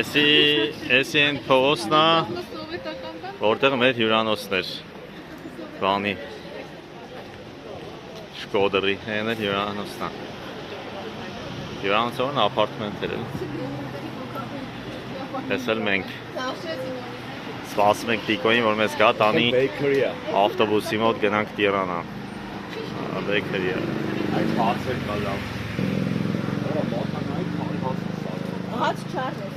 Էսի են փողոցնա, որտեղ մեր հյուրանոցն էր, բանի, Շկոդրի, են էր հյուրանոցնա, հյուրանոցորն ապարտմենտեր էլ, ես էլ մենք, սպասում ենք տիկոյին, որ մեզ գա տանի ավտոբուսի մոտ գնանք Տիրանա, բեյքերիա, այդ հացեր կա լավ, Հաց չար ես,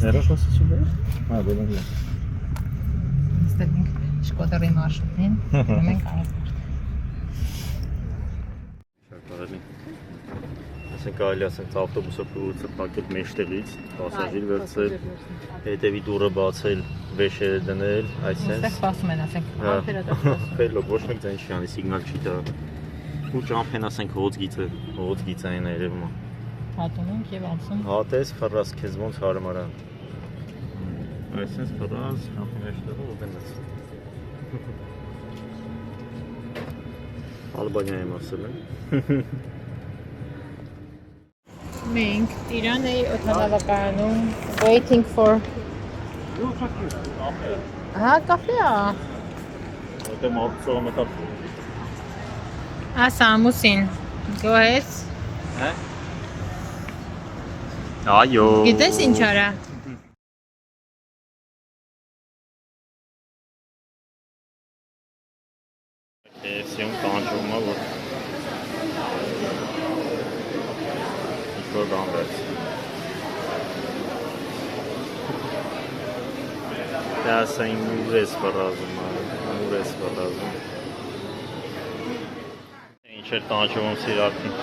Ներողություն բեր։ Հա, դե լավ։ Ստեղինք Շկոդրի մարշրուտին, մենք այստեղ։ Շարքարելի։ Ասենք կարելի ասենք ավտոբուսը փորձը փակել մեջտեղից, պասաժիր վերցրել, հետևի դուռը բացել, վեշերը դնել, այսպես։ Այստեղ սպասում են, ասենք, համբերատար։ Ֆելոք ոչ մեկ ձայն չի անի, սիգնալ չի տա։ Ու ճամփեն ասենք հոց գիծային երևում է։ Հատում ենք եւ անցում։ Հատես ֆրաս քեզ ոնց հարմար է։ Այսպես ֆրաս, ապի մեջտեղը ու գնաց։ Ալբանիայի մասը։ Մենք Տիրանայի օդանավակայանում waiting for Հա, կաֆե է։ Որտե մարտցողը մտա։ Ասա, ամուսին։ Go ahead։ Հա։ Այո։ Գիտես ինչ արա։ Էսիոն կանջում է որ ինչ-որ բան վերց։ Դա ասային ուր ես վռազում է։ Ինչ էր տանջում սիրակին։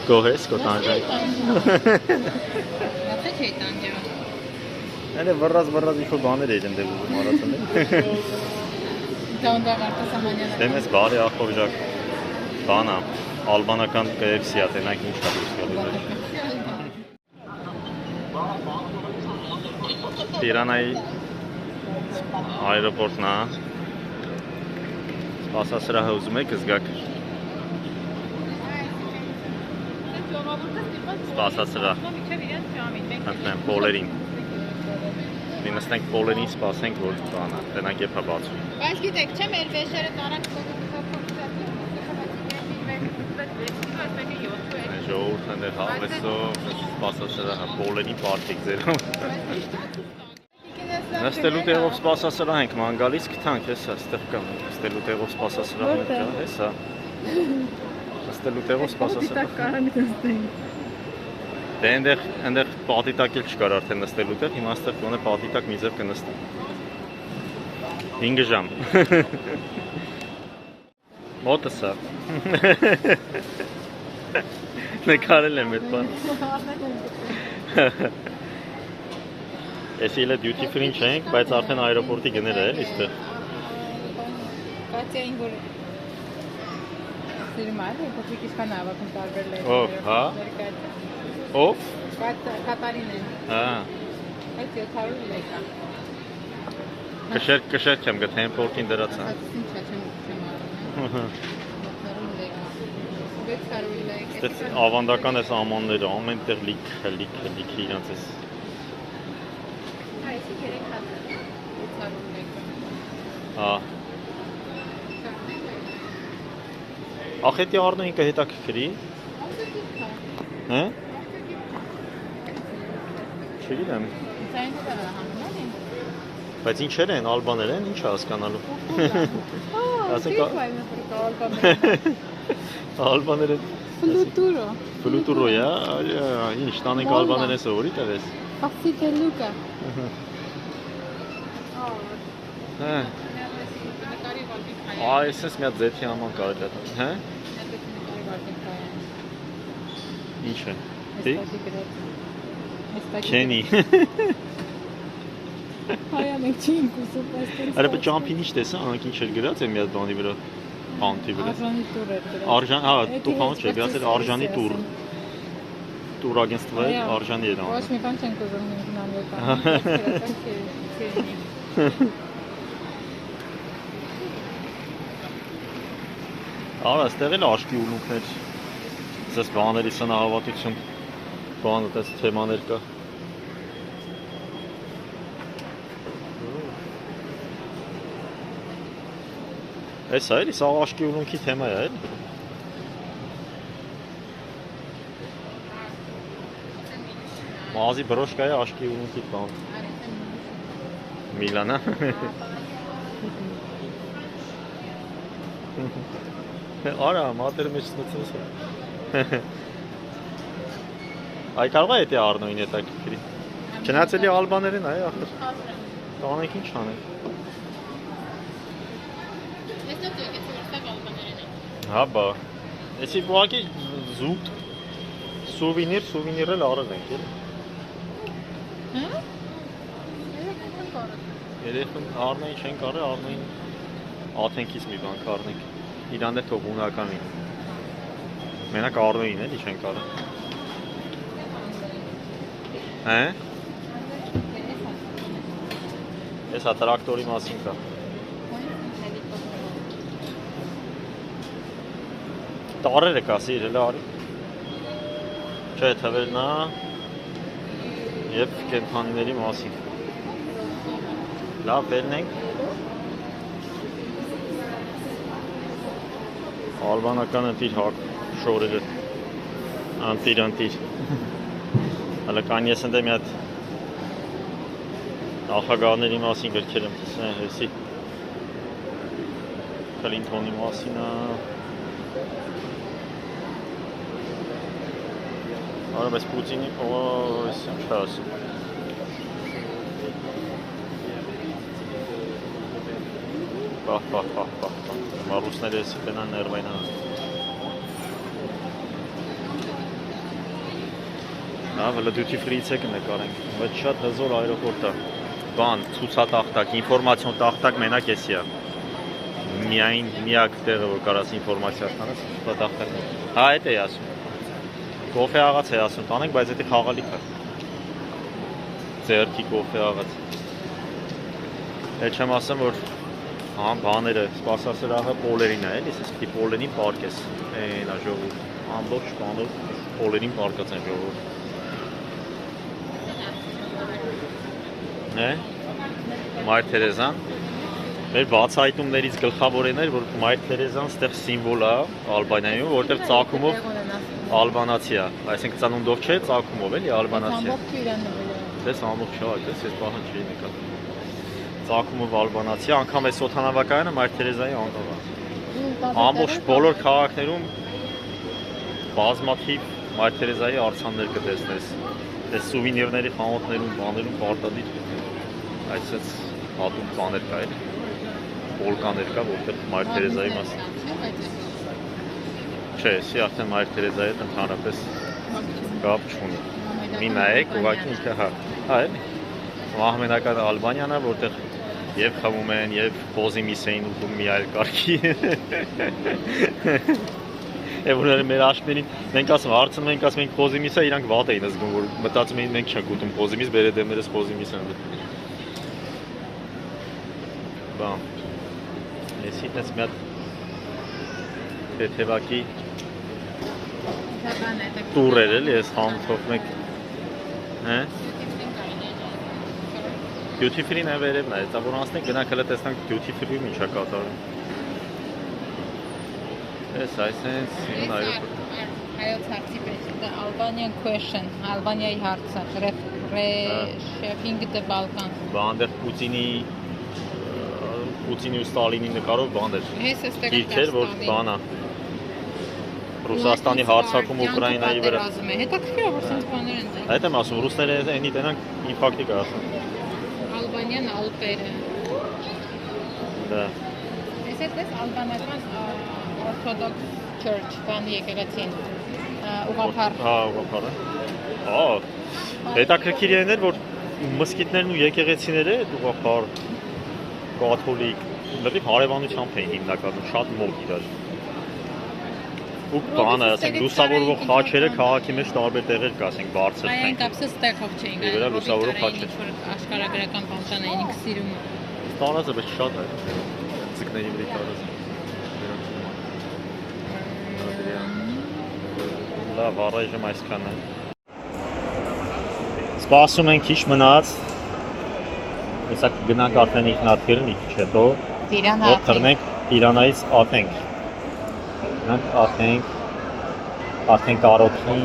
Գոհես կո տանջայ։ Ո՞նց է տանջում։ Այլ վռազ ինչ-որ բաներ էր ընդեղ ուզում արածել։ Դանդաղարտը Սամանյանը։ Դե մեզ բարի ախորժակ բանա, ալբանական KFC-ա, տենակ ինչ կա դուրս գալու։ Տիրանայի այրոպորտն է, սպասասրահը ուզում եք զգաք։ Սպասասրահ, հնդնեմ պոլերին։ Նստենք պոլերին սպասենք, որ բանա, տենակ եփա բացում։ Բայց գիտեք, չէ՞ մեր վեշերը տարակ Ժողովուրդն են հավեսով, սպասասրահը, պոլերին պարտիկ ձերով։ Նստելու տեղով սպասասրահ ենք, ման գալիս գտանք, հեսա, ստեղ կա, նստելու տեղով սպասասրահ ենք կա, հեսա։ Նստելու տեղով սպասասրահ։ Դե այնտեղ պատիտակ էլ չկար արդեն նստելու տեղ, հիմա այստեղ կոնե պատիտակ մի ձև կնստեմ։ 5 ժամ։ Մոտս է։ Նկարել եմ այդ բան։ Էսի էլ duty free չենք, բայց արդեն այրոպորտի գնել է, այստեղ։ Կատյային որ սիրում է, փոքրիկ իսկան ավակում տարբեր լեյներ։ Ով, հա։ Ով։ Կատարին են։ Հա։ Այդ 700 լեյկա։ Կշեր չեմ գտել պորտին դրած է։ Ինչ է չեմ արում։ 700 լեյկա։ 600 լեյկա։ Այդպես ավանդական էս ամանները ամեն տեղ լիք իրանց էս։ Այսի 3 հատ 800 լեյկա։ Հա։ Ախետի առնույնքը հետաքրքրի։ Հա։ Չգիտեմ։ Բայց ինչեր են, ալբաներ են, ինչ է հասկանալու։ Ալբաներ են։ Ֆլուտուրո, ինչ, տանենք ալբաներ են սովորի տևես։ Պասիտե լուկա։ Այսպես մի հատ ձեթի աման կարելի է, հա։ Ինչ է։ Դի։ Քենի։ Հայա մենք չենք ուզում այստեղ։ Արաբը ճամփին ինչ տեսա, անք ինչ էր գրած է մի հատ բանի վրա, պանտի վրա։ Արժանի տուր էր գրած։ Արժան, հա, տուփան չէ, գրած էր արժանի տուր։ турագենստվը արժանի էր անում։ Ոչ մի բան չենք ուզում գնալ եկան։ Արա, այստեղ էլ աշկի ուլունքներ։ Ձեզ բաների սնահավատություն բանը դες թեմաներ կա։ Էս է էլի, սա աշկի ուլունքի թեմա է էլի։ Մազի բրոշկա է աշկի ուլունքի բան։ Միլանա։ Արա, մատերը մեջ սնուցես է։ Այ կարող է էտի արնոյին էտա կրի։ Չնայած էլի ալբաներին է, ախր։ Տանենք ինչ անենք։ Հա բա, էսի բուակի զուտ, սուվինիր էլ արել ենք էլ։ Հա? Երեխն արնային չենք արել, արնային աթենքից մի բան կարնենք, իրան է թող ունականի։ Մենակ արնային էլի չենք արել։ Հե? Ես հա տրակտորի մասին կա։ Տարերը կա սիրել արի։ Չէ, թվերն է և կենթանիների մասին։ Լավ վերնենք։ Ալբանական ընտիր հակ շորերը։ Անտիր։ Հալը կան ես ընդ մի հատ նախագահների մասին գրքեր եմ տեսել, հեսի Կլինթոնի մասին է։ Արա, բայց Պուտինի, ես եմ չի ասում։ Բահ, մարուսները եսի տնան ներվայն անան։ Լավ, հլը դյութի ֆրիից եք նկարենք, բայց շատ հզոր այրոպորտ է։ Բան, ցուցատախտակ, ինֆորմացիոն տախտակ մենակ եսի է։ Միայն միակ տեղը, որ կարաս ինֆորմացիա ստանաս, ցուցատախտակն է։ Հա, էդ էի ասում։ Կոֆե աղաց է ասում տանենք, բայց էդի խաղալիք է։ Ձերքի կոֆե աղաց։ Էլ չեմ ասեմ, որ բաները, սպասասրահը պոլերին է, էլիս, իսկի պոլերին պարկ ես, են է ժողուր, ամբողջ բանով պոլերին պարկած են ժողուր։ Մայր Թերեզան, մեր բացահայտումներից գլխավորեն էր, որ Մայր Թերեզան ստեղ սիմվոլ է Ալբանիայում, որտեղ ծագումով ալբանացի է, այսինքն ծնունդով չէ, ծագումով էլի ալբանացի է։ Դες ամբողջ շահակ, ես պահան չի նկատում։ Ծագումով ալբանացի է, անգամ այս օդանավակայանը Մայր Թերեզայի անունով է։ Ամբողջ բոլոր քաղաքներում բազմաթիվ Մայր Թերեզայի արձաններ կտեսնես։ Այս սուվինիրների խանութներում, բաներում պարտադիր այսպես հատուկ բաներ կա էլ, բոլկաներ կա, որտեղ Մայր Թերեզայի մասին։ Չէ, սի արդեն Մայր Թերեզայի հետ ընդհանրապես կապ չունի։ Մի նայեք, ուղղակի ինքը հա էլի։ Ամենակարը Ալբանիան է, որտեղ եւ խմում են, եւ խոզիմիս էին ուտում մի այլ կարգի։ Եվ ուներ մեր աշկներին, մենք ասում, հարցնում ենք, ասում ենք խոզիմիս է, իրանք վատ էին զգում, որ մտածում էին մենք չենք ուտում խոզիմիս, բերեդեմներս խոզիմիս են։ Բամ, ես հիտնեց մի հատ թեթևակի տուր էր էլի, ես համթով մեկ Duty free-ն է վերևն է, որ անցնենք գնանք հլը տեսնանք duty free-ում ինչ է կատարում։ Ես այսենց սիմն այրոպորտ։ Հայոց հարցի պես, Albanian question, Ալբանիայի հարցը, reshaping the Balkans։ Բանդեր Պուտինի ու Ստալինի նկարով բանդեր։ Գիրքեր, որ բանա։ Ռուսաստանի հարձակում Ուկրաինայի վրա։ Հետաքրքիր է, որ սենց բաներ են տեղ։ Այդ եմ ասում, ռուսները ենի տենանք ինֆակտիկ է ասում։ Ալբանյան ալպերը։ Դա։ Ես էտես ալբանական Orthodox Church բանի եկեղեցին, ուղղափառ։ Հա, ուղղափառը։ Հետաքրքիր է, որ մսկիթներն ու եկեղեցիները ուղղափառ կաթոլիկ, լրիվ հարևանությամբ էին հիմնականում, շատ մոտ իրար։ ու բանը, ասենք լուսավորվող խաչերը քաղաքի մեջ տարբեր տեղեր կա, ասենք բարձր Այն տենք։ կապսը ստեքով չէին Դե վրա լուսավորող խաչ է։ Աշխարհագրական բանտան էին սիրում։ Տարածը բայց շատ է։ Ձկների վրա տարածը։ Լավ, առայժմ այսքան է։ Սպասում ենք քիչ մնաց։ Հեսա գնանք արդեն ինքնաթիռ մի քիչ հետո։ Տիրանա։ Որ թռնենք Տիրանայից ատենք։ Գնանք ատենք։ Ատենք կարոքին։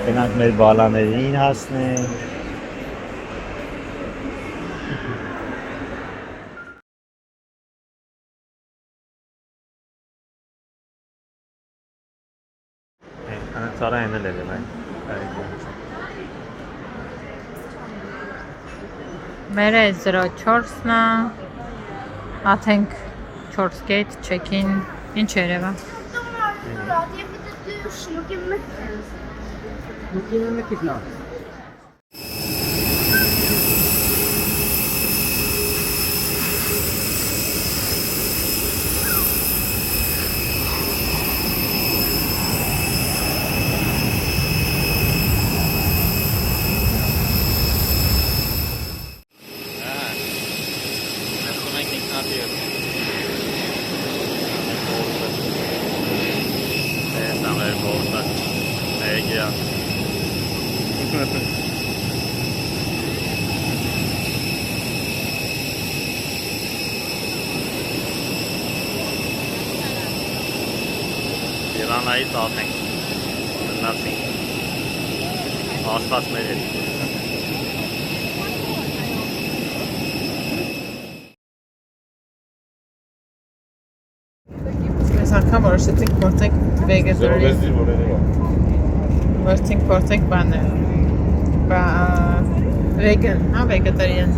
Գնանք մեր բալաներին հասնենք։ Ծառա են էլ են այն։ Մեր 04-ն է, աթենք 4 gate, check-in, ինչ երևա։ Իրանայից ատենք, մնացինք, աստված մեր հետ։ Այս անգամ որոշեցինք փորձենք vegetarian։ Որոշեցինք փորձենք բանը։ Vegan, հա, vegetarian։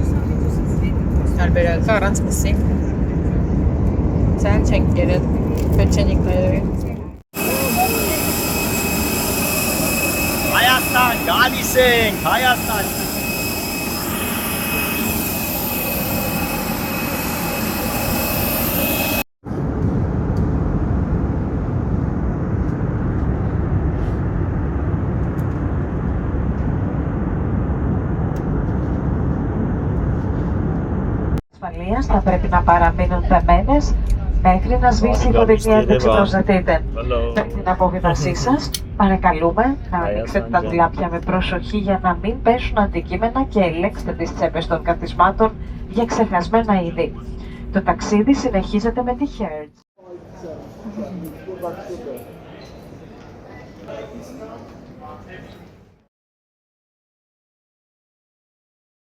Տարբերակ առանց մսի։ Ցան չենք երել պեչենիկները։ Հայաստան, գալիս ենք, Հայաստան։ Θα πρέπει να παραμείνουν δεμένες μέχρι να σβήσει η οδηγία ένταξη των ζητήτων. Με την αποβίβασή σας, παρακαλούμε να ανοίξετε τα κλάπια με προσοχή για να μην πέσουν αντικείμενα και ελέγξτε τις τσέπες των καθισμάτων για ξεχασμένα είδη. Το ταξίδι συνεχίζεται με τη Hertz.